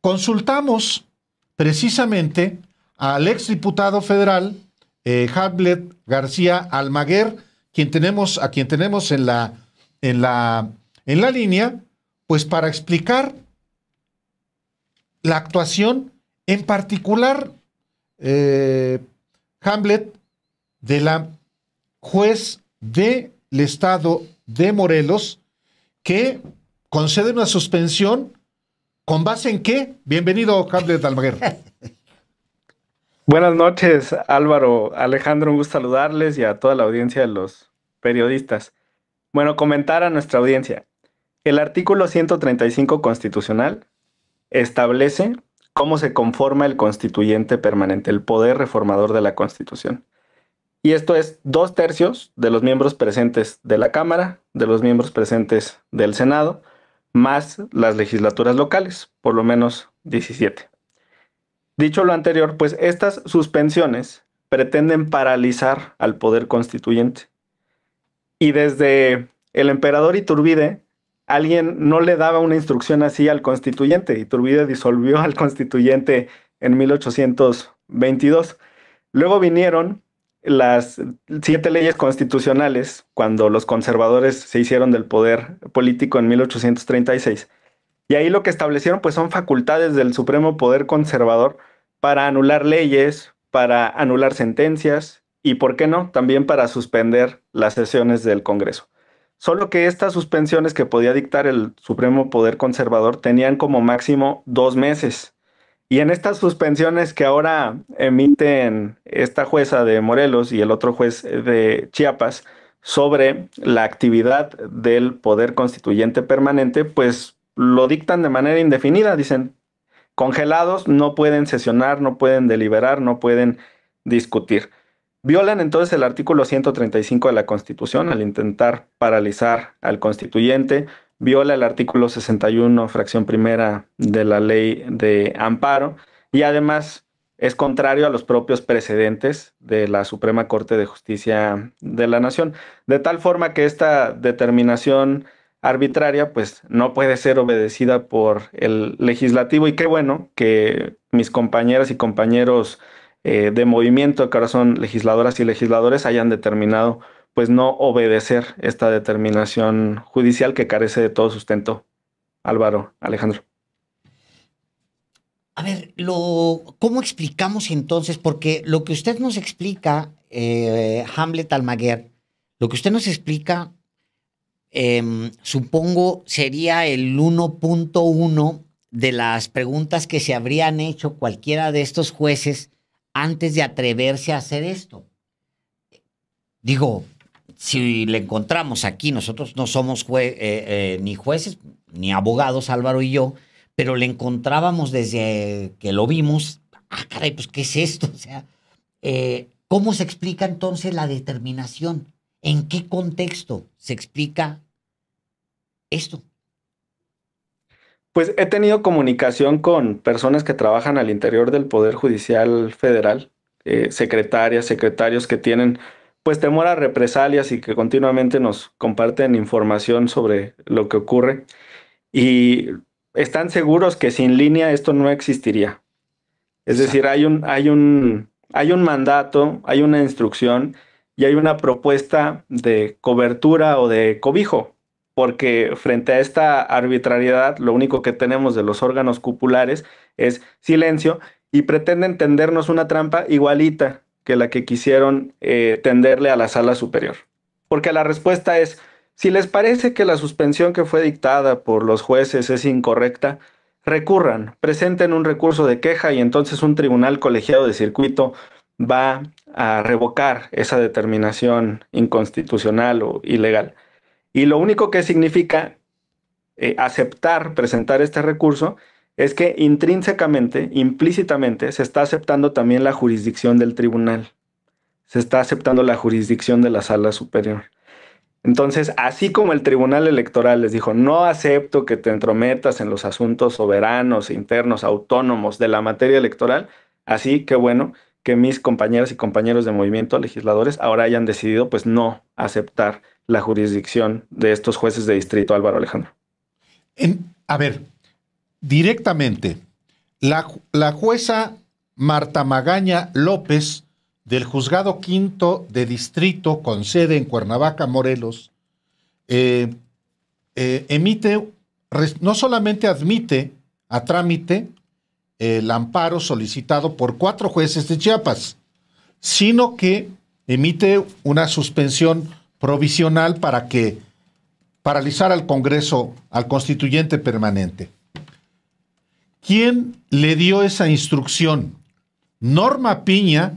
consultamos precisamente al exdiputado federal Hamlet García Almaguer, a quien tenemos en la línea, pues para explicar la actuación, en particular, Hamlet, de la juez del estado de Morelos, que concede una suspensión. ¿Con base en qué? Bienvenido, Hamlet Almaguer. Buenas noches, Álvaro, Alejandro, un gusto saludarles y a toda la audiencia de los periodistas. Bueno, comentar a nuestra audiencia. El artículo 135 constitucional establece cómo se conforma el constituyente permanente, el poder reformador de la Constitución. Y esto es 2/3 de los miembros presentes de la Cámara, de los miembros presentes del Senado, más las legislaturas locales, por lo menos 17. Dicho lo anterior, pues estas suspensiones pretenden paralizar al poder constituyente. Y desde el emperador Iturbide, alguien no le daba una instrucción así al constituyente. Iturbide disolvió al constituyente en 1822. Luego vinieron las 7 leyes constitucionales cuando los conservadores se hicieron del poder político en 1836. Y ahí lo que establecieron pues son facultades del Supremo Poder Conservador para anular leyes, para anular sentencias y, ¿por qué no?, también para suspender las sesiones del Congreso. Solo que estas suspensiones que podía dictar el Supremo Poder Conservador tenían como máximo 2 meses. Y en estas suspensiones que ahora emiten esta jueza de Morelos y el otro juez de Chiapas sobre la actividad del Poder Constituyente Permanente, pues lo dictan de manera indefinida. Dicen, congelados, no pueden sesionar, no pueden deliberar, no pueden discutir. Violan entonces el artículo 135 de la Constitución al intentar paralizar al constituyente, viola el artículo 61, fracción primera de la ley de amparo, y además es contrario a los propios precedentes de la Suprema Corte de Justicia de la Nación, de tal forma que esta determinación arbitraria pues no puede ser obedecida por el legislativo. Y qué bueno que mis compañeras y compañeros de movimiento, que ahora son legisladoras y legisladores, hayan determinado pues no obedecer esta determinación judicial que carece de todo sustento. Álvaro, Alejandro. A ver, ¿cómo explicamos entonces? Porque lo que usted nos explica, Hamlet Almaguer, lo que usted nos explica, supongo, sería el 1.1 de las preguntas que se habrían hecho cualquiera de estos jueces antes de atreverse a hacer esto. Digo, si le encontramos aquí, nosotros no somos ni jueces ni abogados, Álvaro y yo, pero le encontrábamos desde que lo vimos. Ah, caray, pues, ¿qué es esto? O sea, ¿cómo se explica entonces la determinación? ¿En qué contexto se explica esto? Pues he tenido comunicación con personas que trabajan al interior del Poder Judicial Federal, secretarias, secretarios que tienen pues temor a represalias y que continuamente nos comparten información sobre lo que ocurre y están seguros que sin línea esto no existiría. Es decir, hay un mandato, hay una instrucción y hay una propuesta de cobertura o de cobijo, porque frente a esta arbitrariedad lo único que tenemos de los órganos cupulares es silencio y pretenden tendernos una trampa igualita que la que quisieron tenderle a la sala superior. Porque la respuesta es, si les parece que la suspensión que fue dictada por los jueces es incorrecta, recurran, presenten un recurso de queja y entonces un tribunal colegiado de circuito va a revocar esa determinación inconstitucional o ilegal. Y lo único que significa aceptar, presentar este recurso, es que intrínsecamente, implícitamente, se está aceptando también la jurisdicción del tribunal. Se está aceptando la jurisdicción de la sala superior. Entonces, así como el Tribunal Electoral les dijo, no acepto que te entrometas en los asuntos soberanos, internos, autónomos de la materia electoral, así que bueno que mis compañeras y compañeros de movimiento, legisladores, ahora hayan decidido pues no aceptar la jurisdicción de estos jueces de distrito, Álvaro, Alejandro. A ver, directamente, La jueza Marta Magaña López, del Juzgado Quinto de Distrito, con sede en Cuernavaca, Morelos, no solamente admite a trámite el amparo solicitado por 4 jueces de Chiapas, sino que emite una suspensión provisional para que paralizar al Congreso, al constituyente permanente. ¿Quién le dio esa instrucción? Norma Piña,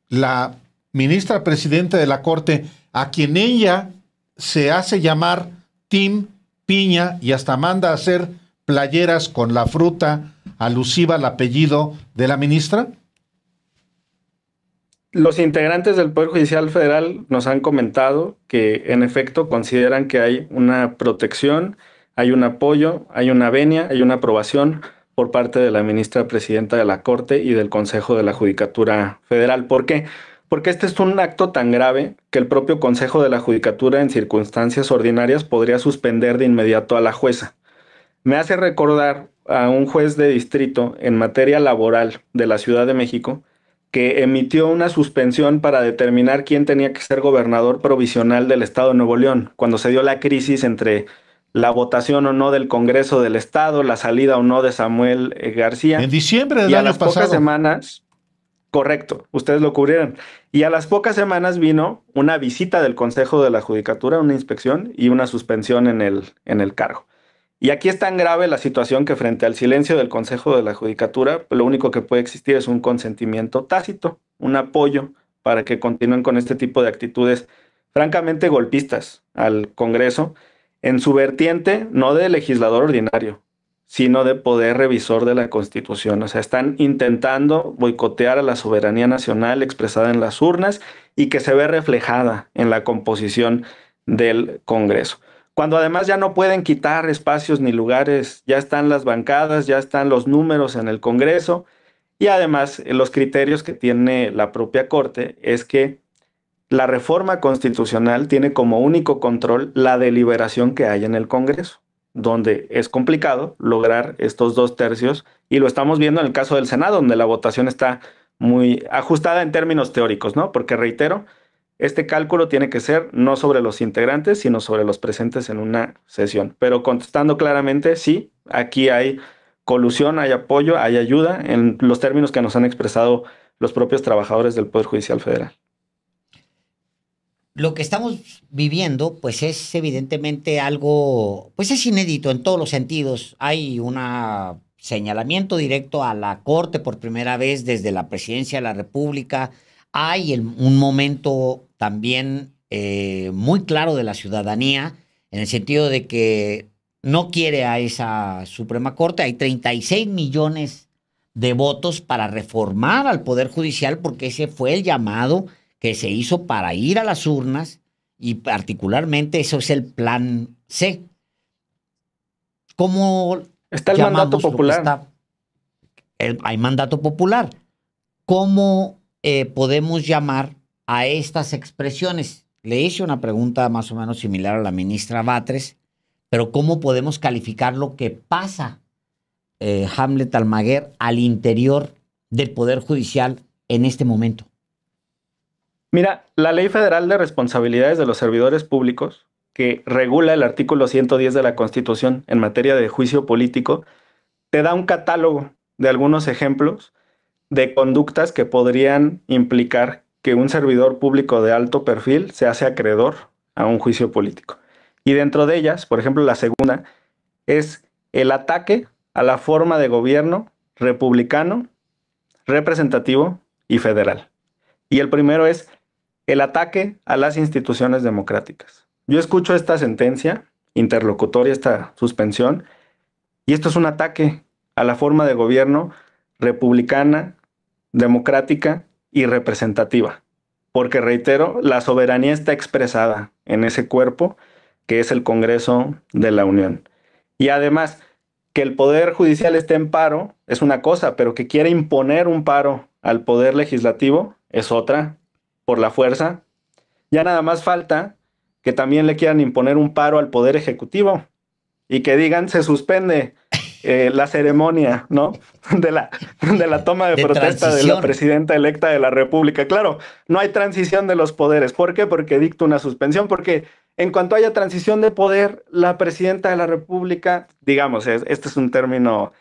la ministra presidenta de la Corte, a quien ella se hace llamar Tim Piña y hasta manda a hacer playeras con la fruta alusiva al apellido de la ministra. Los integrantes del Poder Judicial Federal nos han comentado que en efecto consideran que hay una protección, hay un apoyo, hay una venia, hay una aprobación por parte de la ministra presidenta de la Corte y del Consejo de la Judicatura Federal. ¿Por qué? Porque este es un acto tan grave que el propio Consejo de la Judicatura en circunstancias ordinarias podría suspender de inmediato a la jueza. Me hace recordar a un juez de distrito en materia laboral de la Ciudad de México que emitió una suspensión para determinar quién tenía que ser gobernador provisional del Estado de Nuevo León, cuando se dio la crisis entre la votación o no del Congreso del Estado, la salida o no de Samuel García. En diciembre del y a año las pasado. pocas semanas, correcto, ustedes lo cubrieron, y a las pocas semanas vino una visita del Consejo de la Judicatura, una inspección y una suspensión en el cargo. Y aquí es tan grave la situación que frente al silencio del Consejo de la Judicatura, lo único que puede existir es un consentimiento tácito, un apoyo para que continúen con este tipo de actitudes francamente golpistas al Congreso, en su vertiente no de legislador ordinario, sino de poder revisor de la Constitución. O sea, están intentando boicotear a la soberanía nacional expresada en las urnas y que se ve reflejada en la composición del Congreso. Cuando además ya no pueden quitar espacios ni lugares, ya están las bancadas, ya están los números en el Congreso y además los criterios que tiene la propia Corte es que la reforma constitucional tiene como único control la deliberación que hay en el Congreso, donde es complicado lograr estos 2/3 y lo estamos viendo en el caso del Senado, donde la votación está muy ajustada en términos teóricos, ¿no? Porque reitero, este cálculo tiene que ser no sobre los integrantes, sino sobre los presentes en una sesión. Pero contestando claramente, sí, aquí hay colusión, hay apoyo, hay ayuda en los términos que nos han expresado los propios trabajadores del Poder Judicial Federal. Lo que estamos viviendo, pues es evidentemente algo, pues es inédito en todos los sentidos. Hay un señalamiento directo a la Corte por primera vez desde la Presidencia de la República. Hay un momento también muy claro de la ciudadanía, en el sentido de que no quiere a esa Suprema Corte. Hay 36 millones de votos para reformar al Poder Judicial, porque ese fue el llamado que se hizo para ir a las urnas, y particularmente eso es el plan C. ¿Cómo está el mandato popular? Hay mandato popular. ¿Cómo podemos llamar a estas expresiones? Le hice una pregunta más o menos similar a la ministra Batres, pero ¿cómo podemos calificar lo que pasa, Hamlet Almaguer, al interior del Poder Judicial en este momento? Mira, la Ley Federal de Responsabilidades de los Servidores Públicos, que regula el artículo 110 de la Constitución en materia de juicio político, te da un catálogo de algunos ejemplos de conductas que podrían implicar que un servidor público de alto perfil se hace acreedor a un juicio político. Y dentro de ellas, por ejemplo, la segunda es el ataque a la forma de gobierno republicano, representativo y federal. Y el primero es el ataque a las instituciones democráticas. Yo escucho esta sentencia interlocutoria, esta suspensión, y esto es un ataque a la forma de gobierno republicana, democrática y representativa. Porque, reitero, la soberanía está expresada en ese cuerpo que es el Congreso de la Unión. Y además, que el Poder Judicial esté en paro es una cosa, pero que quiera imponer un paro al Poder Legislativo es otra, por la fuerza. Ya nada más falta que también le quieran imponer un paro al Poder Ejecutivo y que digan se suspende la ceremonia, ¿no? De la toma de protesta transición. de la presidenta electa de la República. Claro, no hay transición de los poderes. ¿Por qué? Porque dicta una suspensión. Porque en cuanto haya transición de poder, la presidenta de la República, digamos, este es un término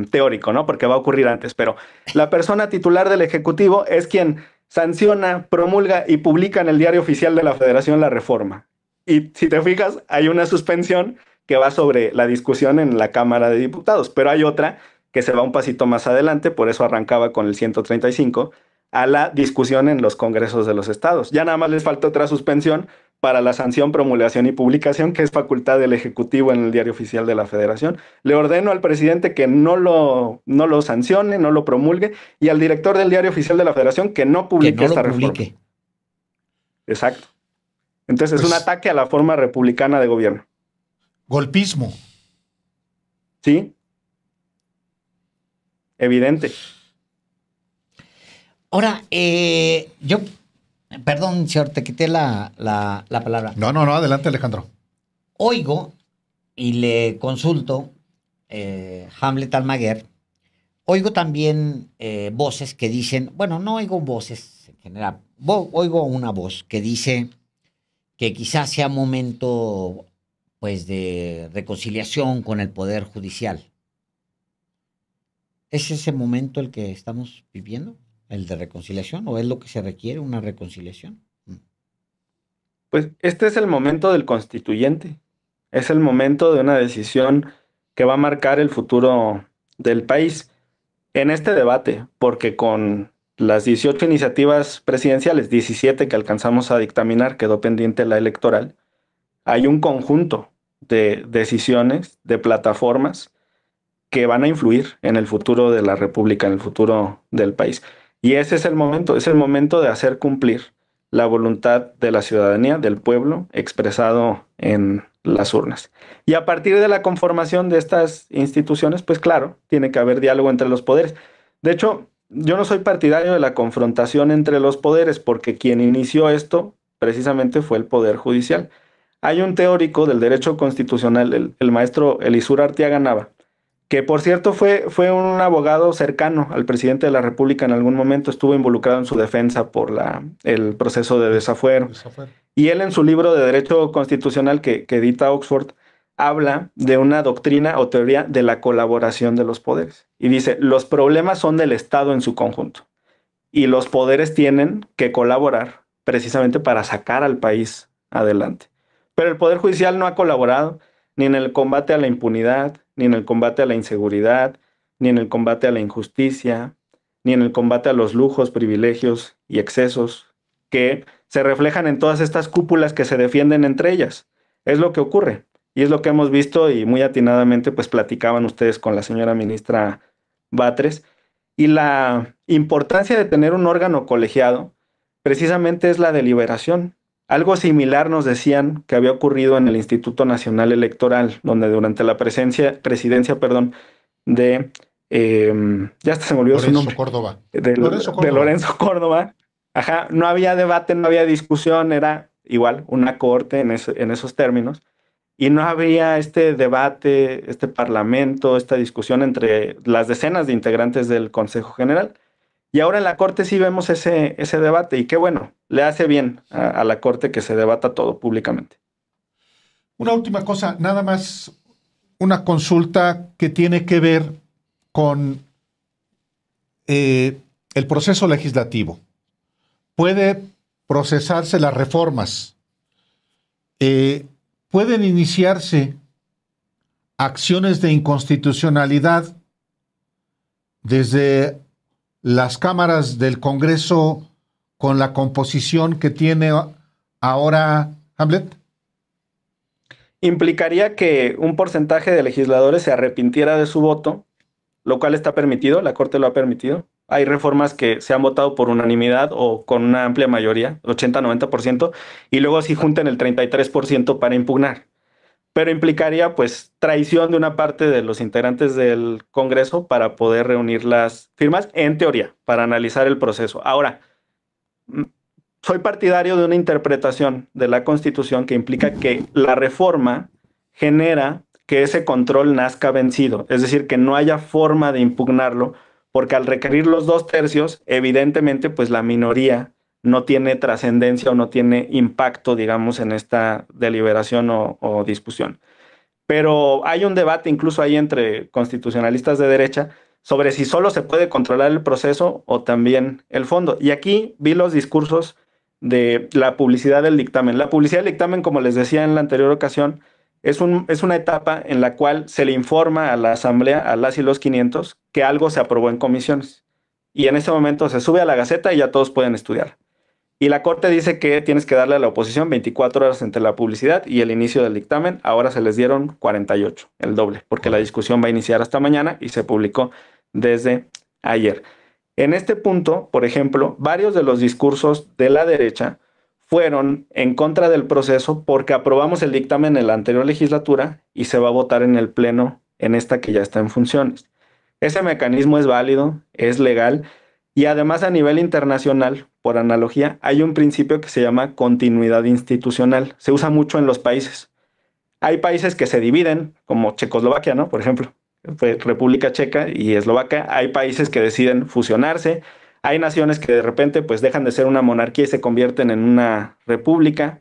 teórico, ¿no? Porque va a ocurrir antes, pero la persona titular del Ejecutivo es quien sanciona, promulga y publica en el Diario Oficial de la Federación la reforma. Y si te fijas, hay una suspensión que va sobre la discusión en la Cámara de Diputados, pero hay otra que se va un pasito más adelante, por eso arrancaba con el 135, a la discusión en los congresos de los estados. Ya nada más les falta otra suspensión para la sanción, promulgación y publicación, que es facultad del Ejecutivo en el Diario Oficial de la Federación. Le ordeno al presidente que no lo sancione, no lo promulgue, y al director del Diario Oficial de la Federación que no publique esta reforma. Exacto. Entonces es un ataque a la forma republicana de gobierno. Golpismo. Sí. Evidente. Ahora, perdón, señor, te quité la palabra. No, adelante, Alejandro. Oigo y le consulto, Hamlet Almaguer, oigo también voces que dicen, bueno, no oigo voces en general, oigo una voz que dice que quizás sea momento pues de reconciliación con el Poder Judicial. ¿Es ese momento el que estamos viviendo, el de reconciliación, o es lo que se requiere, una reconciliación? Pues este es el momento del constituyente, es el momento de una decisión que va a marcar el futuro del país en este debate, porque con las 18 iniciativas presidenciales, 17 que alcanzamos a dictaminar, quedó pendiente la electoral, hay un conjunto de decisiones, de plataformas que van a influir en el futuro de la República, en el futuro del país. Y ese es el momento de hacer cumplir la voluntad de la ciudadanía, del pueblo, expresado en las urnas. Y a partir de la conformación de estas instituciones, pues claro, tiene que haber diálogo entre los poderes. De hecho, yo no soy partidario de la confrontación entre los poderes, porque quien inició esto precisamente fue el Poder Judicial. Hay un teórico del derecho constitucional, el maestro Elisur Arteaga Nava, que por cierto fue un abogado cercano al presidente de la República en algún momento, estuvo involucrado en su defensa por el proceso de desafuero. Y él en su libro de Derecho Constitucional que edita Oxford, habla de una doctrina o teoría de la colaboración de los poderes. Y dice, los problemas son del Estado en su conjunto. Y los poderes tienen que colaborar precisamente para sacar al país adelante. Pero el Poder Judicial no ha colaborado ni en el combate a la impunidad, ni en el combate a la inseguridad, ni en el combate a la injusticia, ni en el combate a los lujos, privilegios y excesos que se reflejan en todas estas cúpulas que se defienden entre ellas. Es lo que ocurre y es lo que hemos visto y muy atinadamente pues platicaban ustedes con la señora ministra Batres. Y la importancia de tener un órgano colegiado precisamente es la deliberación. Algo similar nos decían que había ocurrido en el Instituto Nacional Electoral, donde durante la presidencia de, ya hasta se me olvidó su nombre. Córdoba. De Lorenzo Córdoba. Ajá, no había debate, no había discusión, era igual una corte en esos términos. Y no había este debate, este parlamento, esta discusión entre las decenas de integrantes del Consejo General. Y ahora en la Corte sí vemos ese debate y qué bueno, le hace bien a la Corte que se debata todo públicamente. Una última cosa, nada más una consulta que tiene que ver con el proceso legislativo. Puede procesarse las reformas, pueden iniciarse acciones de inconstitucionalidad desde las cámaras del Congreso con la composición que tiene ahora Hamlet. Implicaría que un porcentaje de legisladores se arrepintiera de su voto, lo cual está permitido, la Corte lo ha permitido. Hay reformas que se han votado por unanimidad o con una amplia mayoría, 80-90%, y luego sí juntan el 33% para impugnar. Pero implicaría pues traición de una parte de los integrantes del Congreso para poder reunir las firmas, en teoría, para analizar el proceso. Ahora, soy partidario de una interpretación de la Constitución que implica que la reforma genera que ese control nazca vencido, es decir, que no haya forma de impugnarlo, porque al requerir los 2/3, evidentemente, pues la minoría no tiene trascendencia o no tiene impacto, digamos, en esta deliberación o discusión. Pero hay un debate incluso ahí entre constitucionalistas de derecha sobre si solo se puede controlar el proceso o también el fondo. Y aquí vi los discursos de la publicidad del dictamen. La publicidad del dictamen, como les decía en la anterior ocasión, es una etapa en la cual se le informa a la Asamblea, a las y los 500, que algo se aprobó en comisiones. Y en ese momento se sube a la Gaceta y ya todos pueden estudiar. Y la Corte dice que tienes que darle a la oposición 24 horas entre la publicidad y el inicio del dictamen. Ahora se les dieron 48, el doble, porque la discusión va a iniciar hasta mañana y se publicó desde ayer. En este punto, por ejemplo, varios de los discursos de la derecha fueron en contra del proceso porque aprobamos el dictamen en la anterior legislatura y se va a votar en el Pleno en esta que ya está en funciones. Ese mecanismo es válido, es legal y además a nivel internacional, por analogía, hay un principio que se llama continuidad institucional. Se usa mucho en los países. Hay países que se dividen, como Checoslovaquia, ¿no? Por ejemplo, fue República Checa y Eslovaquia. Hay países que deciden fusionarse. Hay naciones que de repente pues dejan de ser una monarquía y se convierten en una república.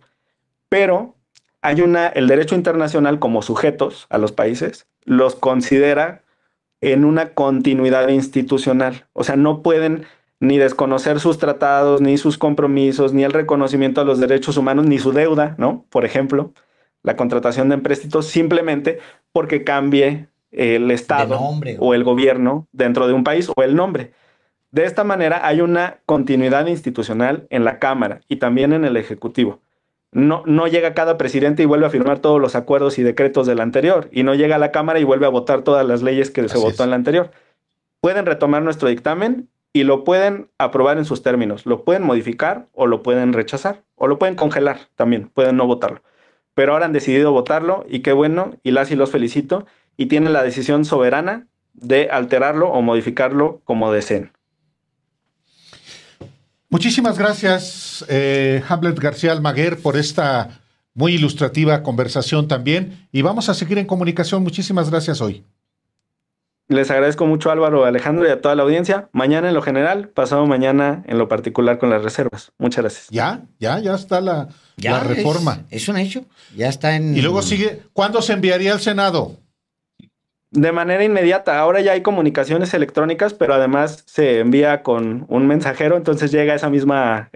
Pero el derecho internacional como sujetos a los países los considera en una continuidad institucional. O sea, no pueden ni desconocer sus tratados, ni sus compromisos, ni el reconocimiento a los derechos humanos, ni su deuda, ¿no? Por ejemplo, la contratación de empréstitos, simplemente porque cambie el Estado o el gobierno dentro de un país o el nombre. De esta manera hay una continuidad institucional en la Cámara y también en el Ejecutivo. No llega cada presidente y vuelve a firmar todos los acuerdos y decretos del anterior, y no llega a la Cámara y vuelve a votar todas las leyes que se votó en la anterior. Pueden retomar nuestro dictamen y lo pueden aprobar en sus términos, lo pueden modificar o lo pueden rechazar, o lo pueden congelar también, pueden no votarlo. Pero ahora han decidido votarlo y qué bueno, y las y los felicito, y tienen la decisión soberana de alterarlo o modificarlo como deseen. Muchísimas gracias, Hamlet García Almaguer, por esta muy ilustrativa conversación también. Y vamos a seguir en comunicación. Muchísimas gracias hoy. Les agradezco mucho, Álvaro, Alejandro y a toda la audiencia. Mañana en lo general, pasado mañana en lo particular con las reservas. Muchas gracias. Ya está la reforma. Es un hecho. Ya está en... Y luego sigue. ¿Cuándo se enviaría al Senado? De manera inmediata. Ahora ya hay comunicaciones electrónicas, pero además se envía con un mensajero, entonces llega esa misma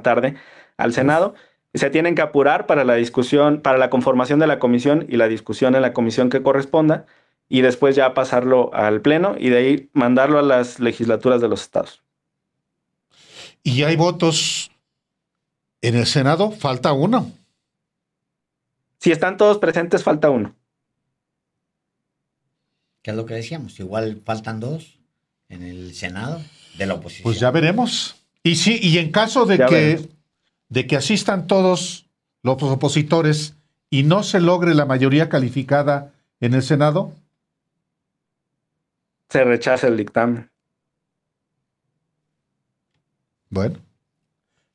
tarde al Senado. Y se tienen que apurar para la discusión, para la conformación de la comisión y la discusión en la comisión que corresponda, y después ya pasarlo al Pleno y de ahí mandarlo a las legislaturas de los estados. ¿Y hay votos en el Senado? Falta uno. Si están todos presentes, falta uno. ¿Qué es lo que decíamos? Igual faltan 2 en el Senado de la oposición. Pues ya veremos. Y sí, y en caso de que asistan todos los opositores y no se logre la mayoría calificada en el Senado, se rechaza el dictamen. Bueno,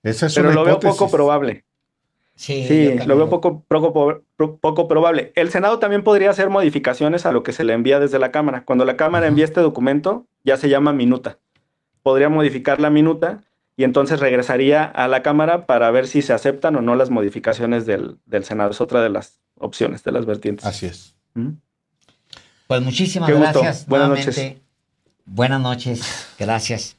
esa es pero una lo hipótesis. veo poco probable. Sí, lo veo poco probable. El Senado también podría hacer modificaciones a lo que se le envía desde la Cámara. Cuando la Cámara envía este documento, ya se llama minuta. Podría modificar la minuta y entonces regresaría a la Cámara para ver si se aceptan o no las modificaciones del Senado. Es otra de las opciones, de las vertientes. Así es. Pues muchísimas gracias. Buenas noches. Buenas noches. Gracias.